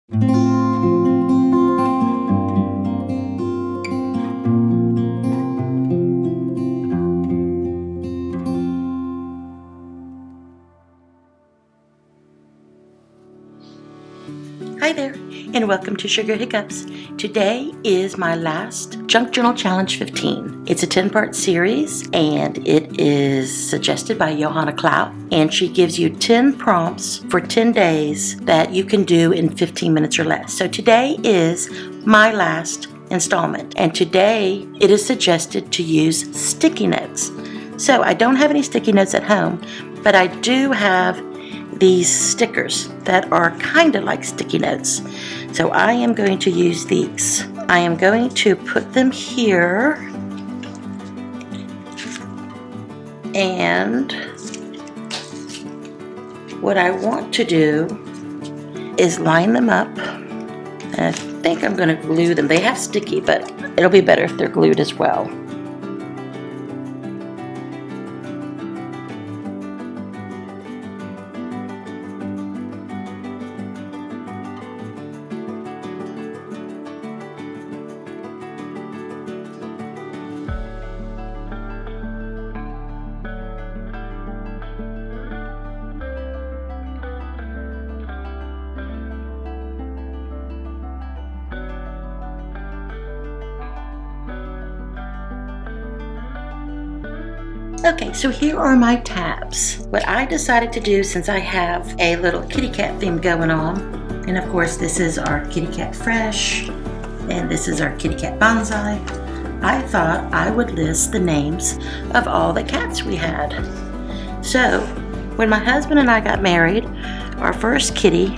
Hi there, and welcome to Sugar Hiccups. Today is my last Junk Journal Challenge 15. It's a 10-part series, and it is suggested by Johanna, and she gives you 10 prompts for 10 days that you can do in 15 minutes or less. So today is my last installment, and today it is suggested to use sticky notes. So I don't have any sticky notes at home, but I do have these stickers that are kind of like sticky notes. So I am going to use these. I am going to put them here, and what I want to do is line them up. And I think I'm going to glue them. They have sticky, but it'll be better if they're glued as well. Okay, so here are my tabs. What I decided to do, since I have a little kitty cat theme going on, and of course this is our kitty cat Fresh, and this is our kitty cat Bonsai, I thought I would list the names of all the cats we had. So, when my husband and I got married, our first kitty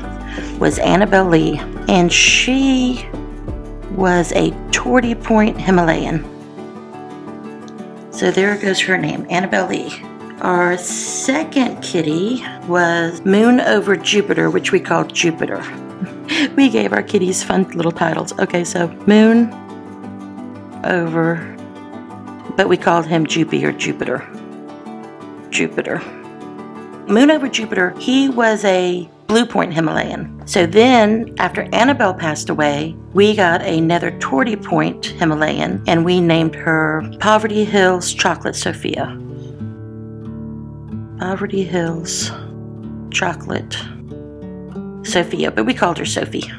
was Annabelle Lee, and she was a 20-point Himalayan. So there goes her name, Annabelle Lee. Our second kitty was Moon over Jupiter, which we called Jupiter. We gave our kitties fun little titles. Okay, so Moon over, but we called him Jupy or Jupiter. Jupiter. Moon over Jupiter, he was a Blue Point Himalayan. So then, after Annabelle passed away, we got another 20-point Himalayan, and we named her Poverty Hills Chocolate Sophia. Poverty Hills Chocolate Sophia, but we called her Sophie.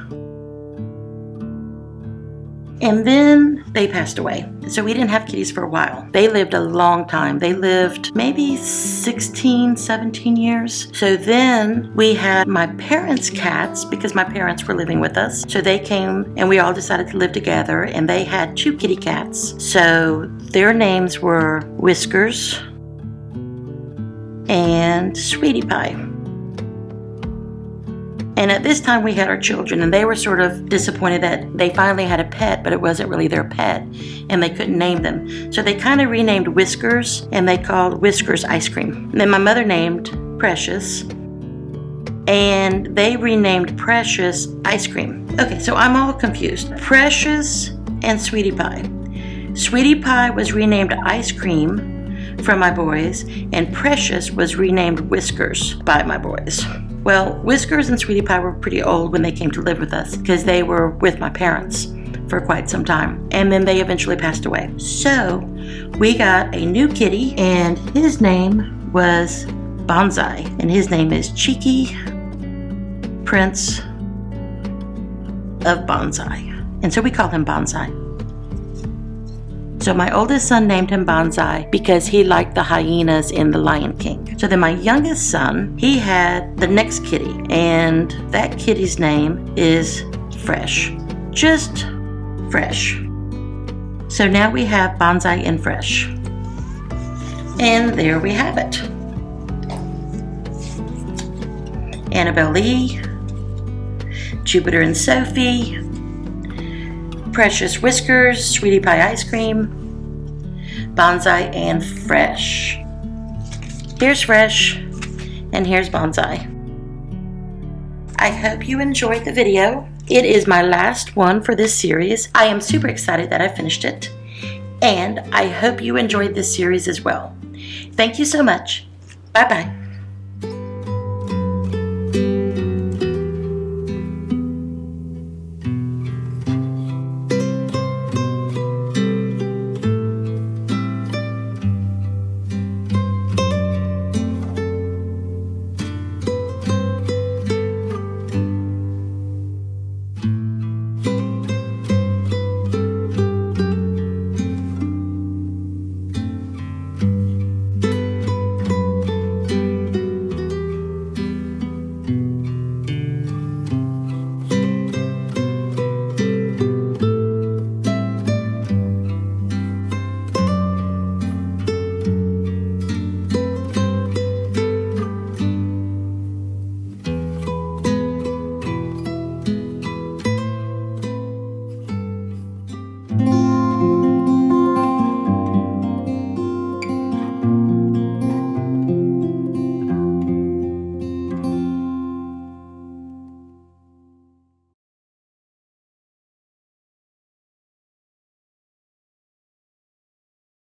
And then they passed away. So we didn't have kitties for a while. They lived a long time. They lived maybe 16, 17 years. So then we had my parents' cats, because my parents were living with us. So they came and we all decided to live together, and they had 2 kitty cats. So their names were Whiskers and Sweetie Pie. And at this time we had our children, and they were sort of disappointed that they finally had a pet, but it wasn't really their pet, and they couldn't name them. So they kind of renamed Whiskers, and they called Whiskers Ice Cream. And then my mother named Precious, and they renamed Precious Ice Cream. Okay, so I'm all confused. Precious and Sweetie Pie. Sweetie Pie was renamed Ice Cream from my boys, and Precious was renamed Whiskers by my boys. Well, Whiskers and Sweetie Pie were pretty old when they came to live with us, because they were with my parents for quite some time, and then they eventually passed away. So we got a new kitty, and his name was Bonsai, and his name is Cheeky Prince of Bonsai, and so we call him Bonsai. So my oldest son named him Bonsai because he liked the hyenas in The Lion King. So then my youngest son, he had the next kitty, and that kitty's name is Fresh. Just Fresh. So now we have Bonsai and Fresh. And there we have it. Annabelle Lee, Jupiter and Sophie, Precious Whiskers, Sweetie Pie Ice Cream, Bonsai, and Fresh. Here's Fresh, and here's Bonsai. I hope you enjoyed the video. It is my last one for this series. I am super excited that I finished it, and I hope you enjoyed this series as well. Thank you so much. Bye-bye.